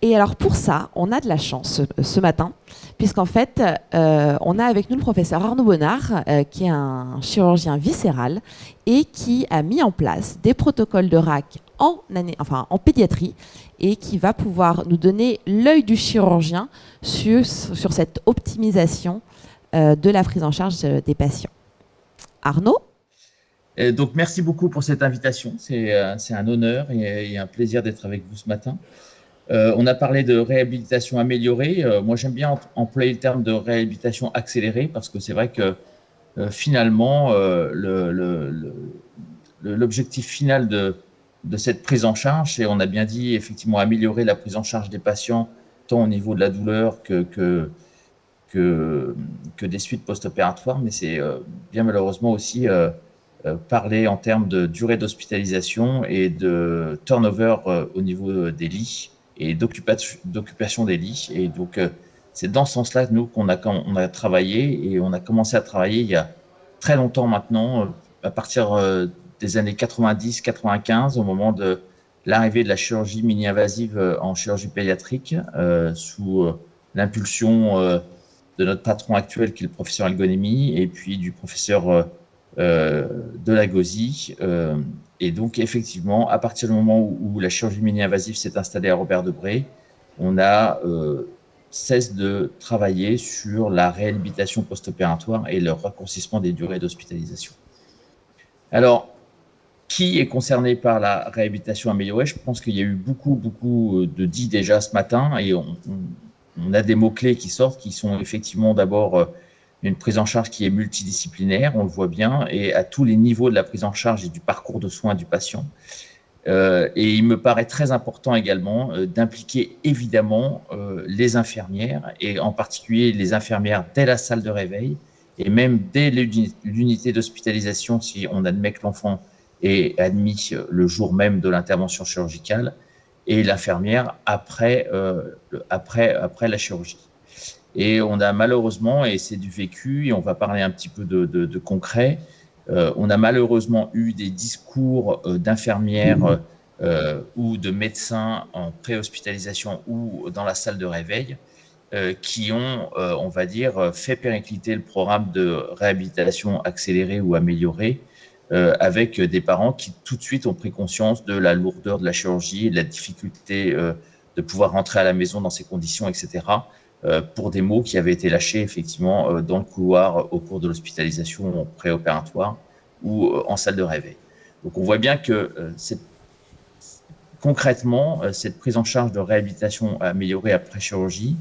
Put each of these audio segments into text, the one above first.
Et alors pour ça, on a de la chance ce matin, puisqu'en fait, on a avec nous le professeur Arnaud Bonnard, qui est un chirurgien viscéral et qui a mis en place des protocoles de RAC en pédiatrie et qui va pouvoir nous donner l'œil du chirurgien sur cette optimisation de la prise en charge des patients. Arnaud ? Donc, merci beaucoup pour cette invitation. C'est un honneur et un plaisir d'être avec vous ce matin. On a parlé de réhabilitation améliorée. Moi, j'aime bien employer le terme de réhabilitation accélérée parce que c'est vrai que finalement, l'objectif final de cette prise en charge, c'est, on a bien dit, effectivement, améliorer la prise en charge des patients, tant au niveau de la douleur que des suites post-opératoires, mais c'est bien malheureusement aussi parler en termes de durée d'hospitalisation et de turnover au niveau des lits et d'occupation des lits. Et donc, c'est dans ce sens-là, nous, on a travaillé et on a commencé à travailler il y a très longtemps maintenant, à partir des années 90-95, au moment de l'arrivée de la chirurgie mini-invasive en chirurgie pédiatrique, sous l'impulsion de notre patron actuel, qui est le professeur Algonemi, et puis du professeur Delagosi. Et donc, effectivement, à partir du moment où la chirurgie mini-invasive s'est installée à Robert Debré, on a cesse de travailler sur la réhabilitation post-opératoire et le raccourcissement des durées d'hospitalisation. Alors, qui est concerné par la réhabilitation améliorée? Je pense qu'il y a eu beaucoup de dits déjà ce matin et on a des mots-clés qui sortent, qui sont effectivement d'abord une prise en charge qui est multidisciplinaire, on le voit bien, et à tous les niveaux de la prise en charge et du parcours de soins du patient. Et il me paraît très important également d'impliquer évidemment les infirmières, et en particulier les infirmières dès la salle de réveil, et même dès l'unité d'hospitalisation, si on admet que l'enfant est admis le jour même de l'intervention chirurgicale, et l'infirmière après la chirurgie. Et on a malheureusement, et c'est du vécu, et on va parler un petit peu de concret, on a malheureusement eu des discours d'infirmières ou de médecins en préhospitalisation ou dans la salle de réveil qui ont, on va dire, fait péricliter le programme de réhabilitation accélérée ou améliorée avec des parents qui tout de suite ont pris conscience de la lourdeur de la chirurgie et de la difficulté de pouvoir rentrer à la maison dans ces conditions, etc., pour des mots qui avaient été lâchés effectivement dans le couloir au cours de l'hospitalisation préopératoire ou en salle de réveil. Donc on voit bien que concrètement, cette prise en charge de réhabilitation améliorée après chirurgie,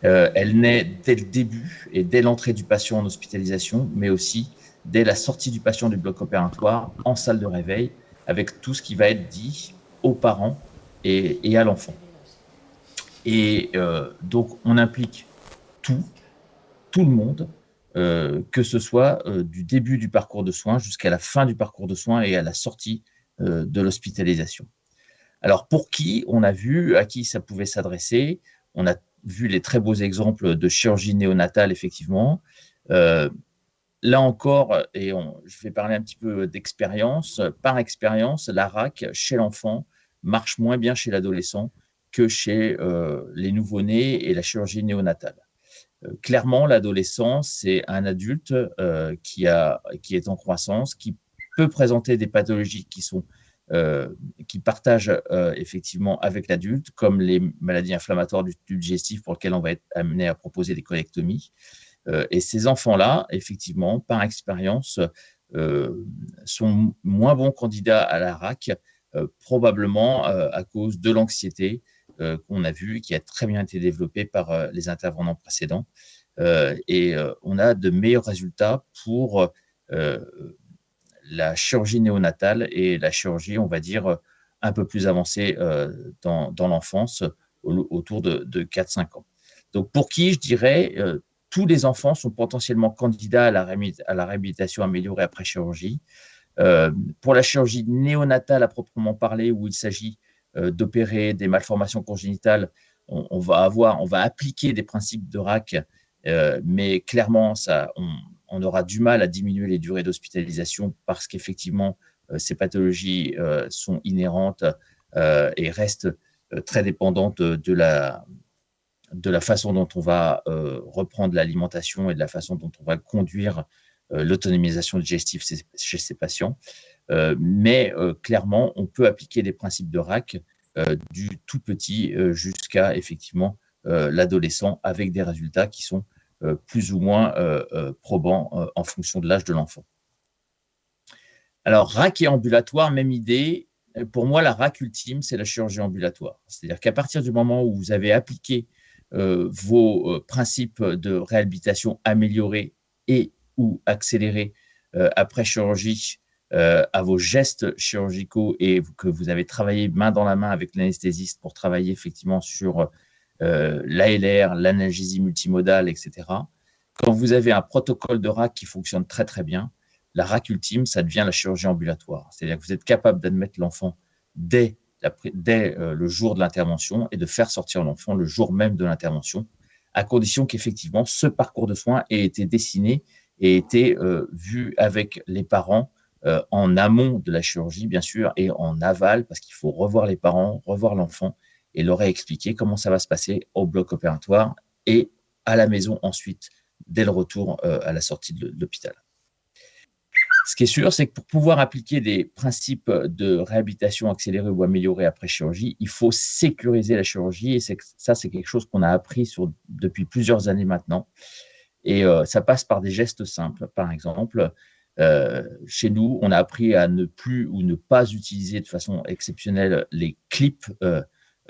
elle naît dès le début et dès l'entrée du patient en hospitalisation, mais aussi dès la sortie du patient du bloc opératoire en salle de réveil, avec tout ce qui va être dit aux parents et à l'enfant. Et donc, on implique tout le monde, que ce soit du début du parcours de soins jusqu'à la fin du parcours de soins et à la sortie de l'hospitalisation. Alors, pour qui? On a vu à qui ça pouvait s'adresser. On a vu les très beaux exemples de chirurgie néonatale, effectivement. Là encore, et je vais parler un petit peu d'expérience. Par expérience, la RAC chez l'enfant marche moins bien chez l'adolescent que chez les nouveau-nés et la chirurgie néonatale. Clairement, l'adolescent, c'est un adulte qui est en croissance, qui peut présenter des pathologies qui partagent effectivement avec l'adulte, comme les maladies inflammatoires du tube digestif pour lesquelles on va être amené à proposer des colectomies. Et ces enfants-là, effectivement, par expérience, sont moins bons candidats à la RAC, probablement à cause de l'anxiété qu'on a vue, qui a très bien été développée par les intervenants précédents. Et on a de meilleurs résultats pour la chirurgie néonatale et la chirurgie, on va dire, un peu plus avancée dans l'enfance, autour de 4-5 ans. Donc, pour qui, je dirais, tous les enfants sont potentiellement candidats à la réhabilitation améliorée après chirurgie. Pour la chirurgie néonatale à proprement parler, où il s'agit d'opérer des malformations congénitales, on va appliquer des principes de RAC, mais clairement, on aura du mal à diminuer les durées d'hospitalisation parce qu'effectivement, ces pathologies sont inhérentes et restent très dépendante de la façon dont on va reprendre l'alimentation et de la façon dont on va conduire l'autonomisation digestive chez ces patients. Mais clairement, on peut appliquer des principes de RAC du tout petit jusqu'à effectivement l'adolescent avec des résultats qui sont plus ou moins probants en fonction de l'âge de l'enfant. Alors, RAC et ambulatoire, même idée. Pour moi, la RAC ultime, c'est la chirurgie ambulatoire. C'est-à-dire qu'à partir du moment où vous avez appliqué vos principes de réhabilitation améliorés et ou accélérés après chirurgie à vos gestes chirurgicaux et que vous avez travaillé main dans la main avec l'anesthésiste pour travailler effectivement sur l'ALR, l'analgésie multimodale, etc. Quand vous avez un protocole de RAC qui fonctionne très très bien, la RAC ultime, ça devient la chirurgie ambulatoire. C'est-à-dire que vous êtes capable d'admettre l'enfant dès le jour de l'intervention et de faire sortir l'enfant le jour même de l'intervention, à condition qu'effectivement ce parcours de soins ait été dessiné et été vu avec les parents en amont de la chirurgie, bien sûr, et en aval, parce qu'il faut revoir les parents, revoir l'enfant et leur expliquer comment ça va se passer au bloc opératoire et à la maison ensuite, dès le retour à la sortie de l'hôpital. Ce qui est sûr, c'est que pour pouvoir appliquer des principes de réhabilitation accélérée ou améliorée après chirurgie, il faut sécuriser la chirurgie. Et ça, c'est quelque chose qu'on a appris depuis plusieurs années maintenant. Et ça passe par des gestes simples. Par exemple, chez nous, on a appris à ne plus ou ne pas utiliser de façon exceptionnelle les clips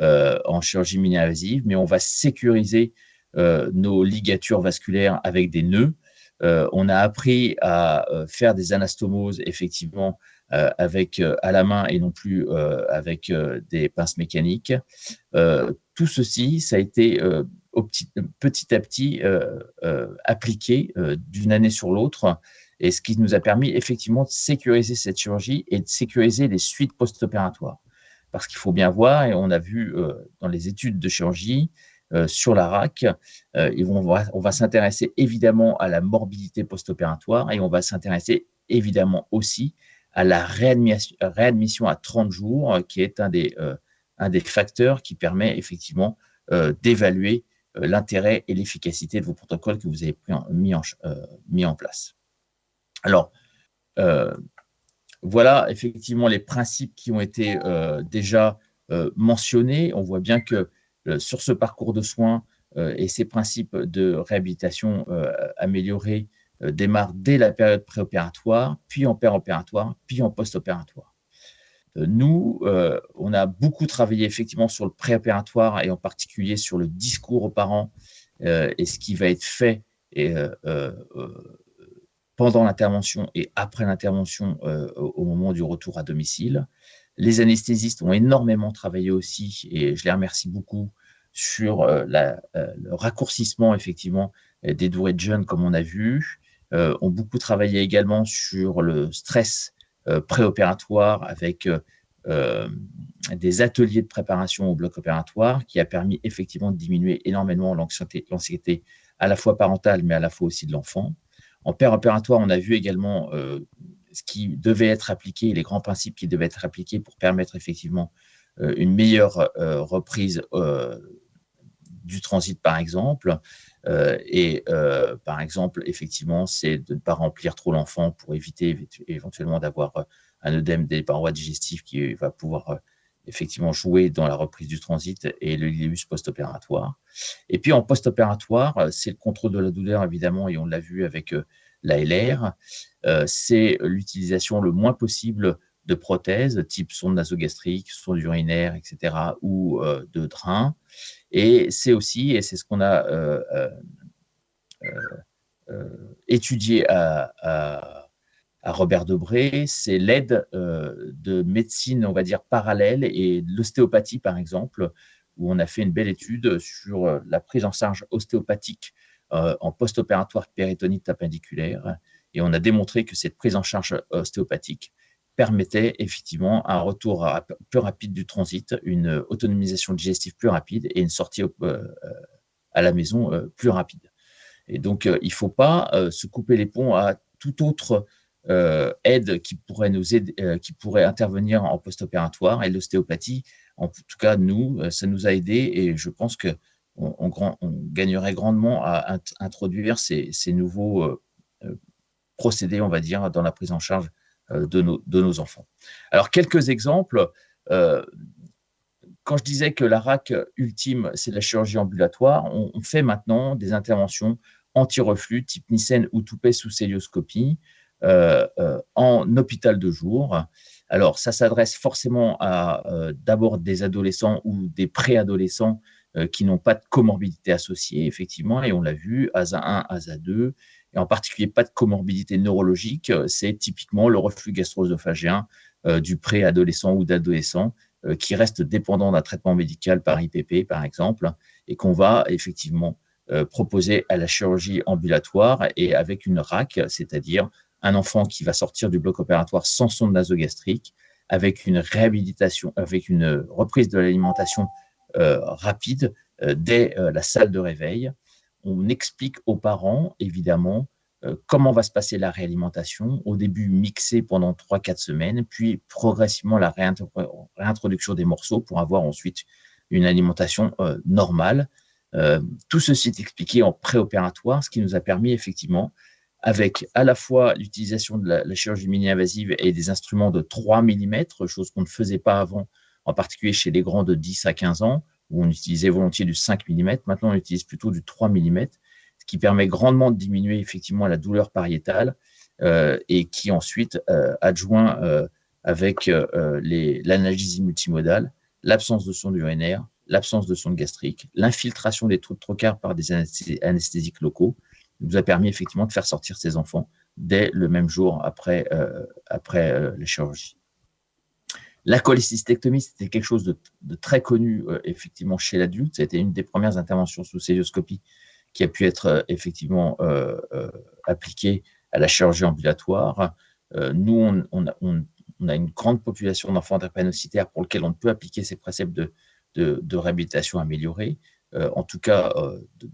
en chirurgie mini-invasive, mais on va sécuriser nos ligatures vasculaires avec des nœuds. On a appris à faire des anastomoses, effectivement, avec à la main et non plus avec des pinces mécaniques. Tout ceci, ça a été petit à petit appliqué d'une année sur l'autre, et ce qui nous a permis effectivement de sécuriser cette chirurgie et de sécuriser les suites post-opératoires. Parce qu'il faut bien voir, et on a vu dans les études de chirurgie, sur la RAC, on va s'intéresser évidemment à la morbidité post-opératoire et on va s'intéresser évidemment aussi à la réadmission à 30 jours, qui est un des facteurs qui permet effectivement d'évaluer l'intérêt et l'efficacité de vos protocoles que vous avez mis en place. Alors, voilà effectivement les principes qui ont été déjà mentionnés. On voit bien que sur ce parcours de soins et ces principes de réhabilitation améliorés démarrent dès la période préopératoire, puis en péropératoire, puis en post-opératoire. Nous, on a beaucoup travaillé effectivement sur le préopératoire et en particulier sur le discours aux parents et ce qui va être fait pendant l'intervention et après l'intervention au moment du retour à domicile. Les anesthésistes ont énormément travaillé aussi, et je les remercie beaucoup, sur le raccourcissement effectivement des durées de jeûne, comme on a vu. Ont beaucoup travaillé également sur le stress préopératoire avec des ateliers de préparation au bloc opératoire qui a permis effectivement de diminuer énormément l'anxiété à la fois parentale, mais à la fois aussi de l'enfant. En péropératoire, on a vu également ce qui devait être appliqué, les grands principes qui devaient être appliqués pour permettre effectivement une meilleure reprise du transit, par exemple. Par exemple, effectivement, c'est de ne pas remplir trop l'enfant pour éviter éventuellement d'avoir un œdème des parois digestives qui va pouvoir effectivement jouer dans la reprise du transit et le iléus post-opératoire. Et puis en post-opératoire, c'est le contrôle de la douleur, évidemment, et on l'a vu avec l'ALR. C'est l'utilisation le moins possible de prothèses, type sonde nasogastrique, sonde urinaire, etc., ou de drain. Et c'est aussi, et c'est ce qu'on a étudié à Robert Debré, c'est l'aide de médecine, on va dire, parallèle et de l'ostéopathie, par exemple, où on a fait une belle étude sur la prise en charge ostéopathique en post-opératoire péritonite appendiculaire. Et on a démontré que cette prise en charge ostéopathique permettait effectivement un retour plus rapide du transit, une autonomisation digestive plus rapide et une sortie à la maison plus rapide. Et donc, il ne faut pas se couper les ponts à toute autre aide qui pourrait nous aider, qui pourrait intervenir en post-opératoire. Et l'ostéopathie En tout cas, nous, ça nous a aidés et je pense qu'on gagnerait grandement à introduire ces nouveaux procédés, on va dire, dans la prise en charge de nos enfants. Alors, quelques exemples. Quand je disais que la RAC ultime, c'est la chirurgie ambulatoire, on fait maintenant des interventions anti-reflux type Nissen ou Toupet sous célioscopie en hôpital de jour. Alors, ça s'adresse forcément à d'abord des adolescents ou des préadolescents qui n'ont pas de comorbidité associée, effectivement, et on l'a vu, ASA 1, ASA 2, et en particulier pas de comorbidité neurologique, c'est typiquement le reflux gastro-œsophagien du préadolescent ou d'adolescent qui reste dépendant d'un traitement médical par IPP, par exemple, et qu'on va effectivement proposer à la chirurgie ambulatoire et avec une RAC, c'est-à-dire un enfant qui va sortir du bloc opératoire sans sonde nasogastrique, avec une réhabilitation, avec une reprise de l'alimentation rapide dès la salle de réveil. On explique aux parents, évidemment, comment va se passer la réalimentation, au début mixée pendant 3-4 semaines, puis progressivement la réintroduction des morceaux pour avoir ensuite une alimentation normale. Tout ceci est expliqué en préopératoire, ce qui nous a permis effectivement, avec à la fois l'utilisation de la chirurgie mini-invasive et des instruments de 3 mm, chose qu'on ne faisait pas avant, en particulier chez les grands de 10 à 15 ans, où on utilisait volontiers du 5 mm. Maintenant, on utilise plutôt du 3 mm, ce qui permet grandement de diminuer effectivement la douleur pariétale et qui ensuite adjoint avec l'analgésie multimodale, l'absence de sonde urinaire, l'absence de sonde gastrique, l'infiltration des trous de trocar par des anesthésiques locaux, nous a permis effectivement de faire sortir ces enfants dès le même jour après la chirurgie. La cholécystectomie, c'était quelque chose de très connu effectivement chez l'adulte. C'était une des premières interventions sous célioscopie qui a pu être effectivement appliquée à la chirurgie ambulatoire. Nous, on a une grande population d'enfants drépanocytaires pour lesquels on peut appliquer ces préceptes de réhabilitation améliorée, en tout cas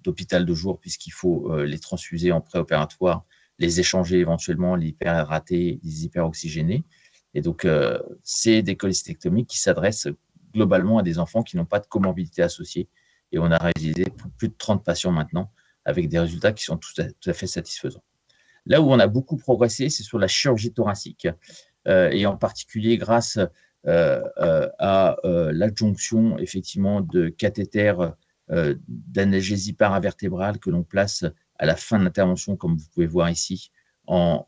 d'hôpital de jour, puisqu'il faut les transfuser en préopératoire, les échanger éventuellement, les hyper-ratés, les hyperoxygénés. Et donc, c'est des cholécystectomies qui s'adressent globalement à des enfants qui n'ont pas de comorbidité associée. Et on a réalisé plus de 30 patients maintenant avec des résultats qui sont tout à fait satisfaisants. Là où on a beaucoup progressé, c'est sur la chirurgie thoracique, et en particulier grâce à l'adjonction effectivement de cathéters d'analgésie paravertébrale que l'on place à la fin de l'intervention, comme vous pouvez voir ici, en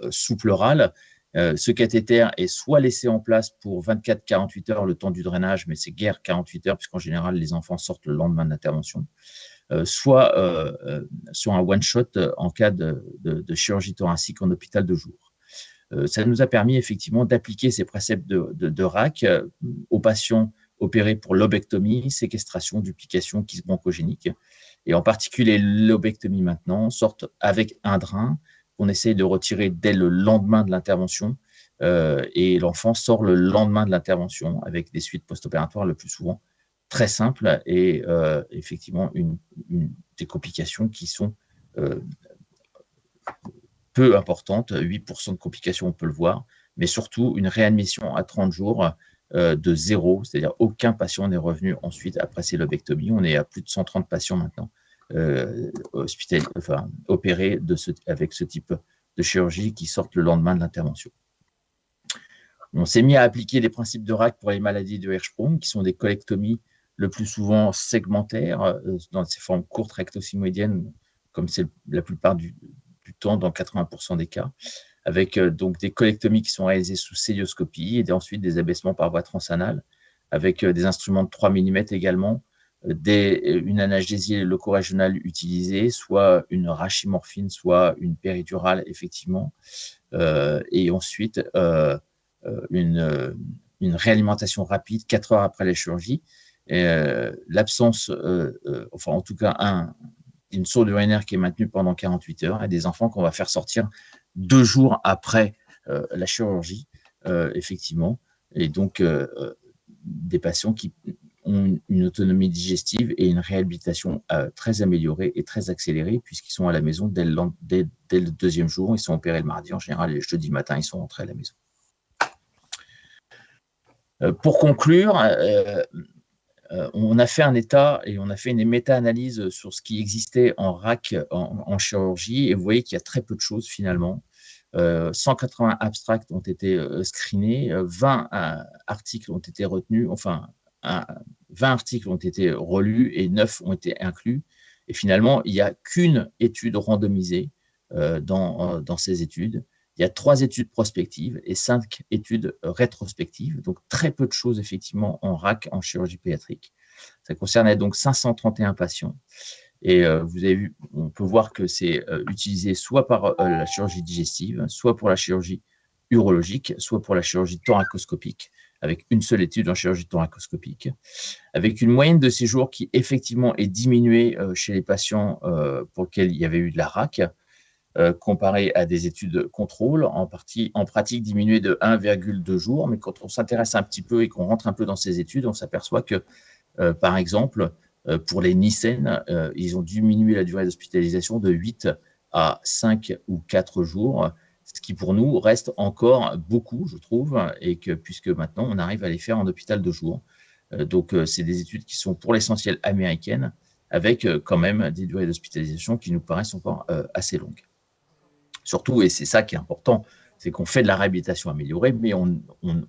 sous-pleural. Ce cathéter est soit laissé en place pour 24-48 heures le temps du drainage, mais c'est guère 48 heures, puisqu'en général, les enfants sortent le lendemain de l'intervention, soit sur un one-shot en cas de chirurgie thoracique en hôpital de jour. Ça nous a permis effectivement d'appliquer ces préceptes de RAC aux patients opérés pour lobectomie, séquestration, duplication, kyste bronchogénique, et en particulier lobectomie maintenant, sortent avec un drain qu'on essaye de retirer dès le lendemain de l'intervention et l'enfant sort le lendemain de l'intervention avec des suites post-opératoires le plus souvent très simples et effectivement des complications qui sont peu importantes, 8% de complications, on peut le voir, mais surtout une réadmission à 30 jours de zéro, c'est-à-dire aucun patient n'est revenu ensuite après ces lobectomies. On est à plus de 130 patients maintenant opérés avec ce type de chirurgie qui sortent le lendemain de l'intervention. On s'est mis à appliquer les principes de RAC pour les maladies de Hirschsprung, qui sont des colectomies le plus souvent segmentaires, dans ces formes courtes recto-sigmoïdiennes, comme c'est la plupart du temps, dans 80% des cas, avec donc des colectomies qui sont réalisées sous célioscopie et ensuite des abaissements par voie transanale, avec des instruments de 3 mm également, une analgésie loco-régionale utilisée, soit une rachimorphine, soit une péridurale, effectivement, et ensuite une réalimentation rapide 4 heures après la chirurgie. L'absence, enfin en tout cas une sonde urinaire qui est maintenue pendant 48 heures et des enfants qu'on va faire sortir 2 jours après la chirurgie, effectivement, et donc des patients qui ont une autonomie digestive et une réhabilitation très améliorée et très accélérée puisqu'ils sont à la maison dès le 2e jour. Ils sont opérés le mardi. En général, le jeudi matin, ils sont rentrés à la maison. Pour conclure, on a fait un état et on a fait une méta-analyse sur ce qui existait en RAC en chirurgie, et vous voyez qu'il y a très peu de choses finalement. 180 abstracts ont été screenés, 20 articles ont été retenus, enfin 20 articles ont été relus et 9 ont été inclus. Et finalement, il n'y a qu'une étude randomisée dans ces études. Il y a 3 études prospectives et 5 études rétrospectives, donc très peu de choses effectivement en RAC, en chirurgie pédiatrique. Ça concernait donc 531 patients. Et vous avez vu, on peut voir que c'est utilisé soit par la chirurgie digestive, soit pour la chirurgie urologique, soit pour la chirurgie thoracoscopique, avec une seule étude en chirurgie thoracoscopique, avec une moyenne de séjour qui effectivement est diminuée chez les patients pour lesquels il y avait eu de la RAC, comparé à des études contrôle, en pratique diminuée de 1,2 jours. Mais quand on s'intéresse un petit peu et qu'on rentre un peu dans ces études, on s'aperçoit que, par exemple, pour les Nissen, ils ont diminué la durée d'hospitalisation de 8 à 5 ou 4 jours, ce qui pour nous reste encore beaucoup, je trouve, et que puisque maintenant on arrive à les faire en hôpital de jour. Donc, c'est des études qui sont pour l'essentiel américaines, avec quand même des durées d'hospitalisation qui nous paraissent encore assez longues. Surtout, et c'est ça qui est important, c'est qu'on fait de la réhabilitation améliorée, mais on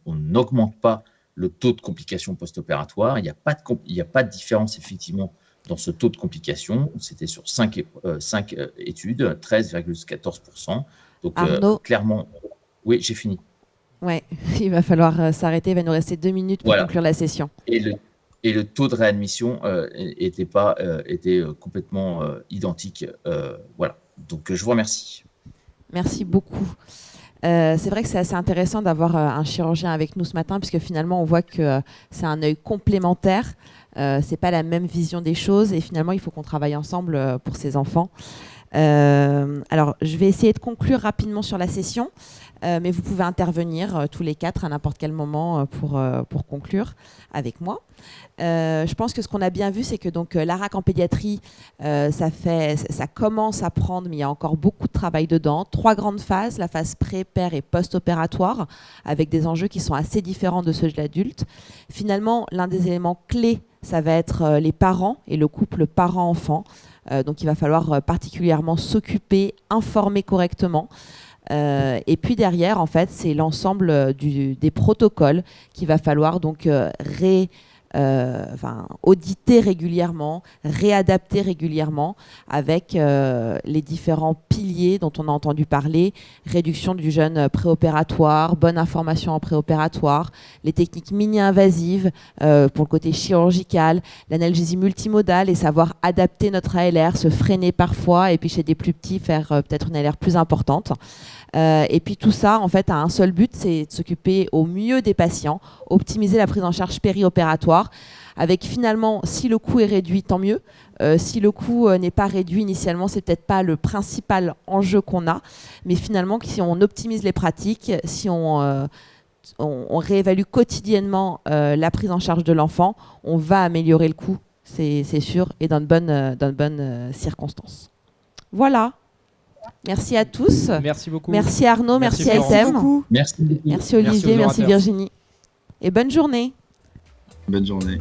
n'augmente pas le taux de complications post-opératoires. Il n'y a pas de différence, effectivement, dans ce taux de complications. C'était sur 5 études, 13,14%. Donc, Arnaud, clairement, oui, j'ai fini. Ouais, il va falloir s'arrêter. Il va nous rester 2 minutes pour conclure la session. Et le taux de réadmission était complètement identique. Voilà. Donc, je vous remercie. Merci beaucoup. C'est vrai que c'est assez intéressant d'avoir un chirurgien avec nous ce matin, puisque finalement, on voit que c'est un œil complémentaire. C'est pas la même vision des choses, et finalement, il faut qu'on travaille ensemble pour ces enfants. Alors, je vais essayer de conclure rapidement sur la session, mais vous pouvez intervenir tous les 4 à n'importe quel moment pour conclure avec moi. Je pense que ce qu'on a bien vu, c'est que donc, la RAC en pédiatrie, ça commence à prendre, mais il y a encore beaucoup de travail dedans. 3 grandes phases, la phase pré, per et post-opératoire, avec des enjeux qui sont assez différents de ceux de l'adulte. Finalement, l'un des éléments clés, ça va être les parents et le couple parent-enfant. Donc il va falloir particulièrement s'occuper, informer correctement. Et puis derrière, en fait, c'est l'ensemble des protocoles qu'il va falloir donc auditer régulièrement, réadapter régulièrement avec les différents piliers dont on a entendu parler, réduction du jeûne préopératoire, bonne information en préopératoire, les techniques mini-invasives pour le côté chirurgical, l'analgésie multimodale et savoir adapter notre ALR, se freiner parfois et puis chez des plus petits faire peut-être une ALR plus importante. Et puis tout ça, en fait, a un seul but, c'est de s'occuper au mieux des patients, optimiser la prise en charge périopératoire, avec finalement, si le coût est réduit, tant mieux. Si le coût n'est pas réduit initialement, c'est peut-être pas le principal enjeu qu'on a, mais finalement, si on optimise les pratiques, si on réévalue quotidiennement la prise en charge de l'enfant, on va améliorer le coût, c'est sûr, et dans de bonnes circonstances. Voilà. Merci à tous. Merci beaucoup. Merci Arnaud, merci ASM. Merci. Merci Olivier, merci Virginie. Et bonne journée. Bonne journée.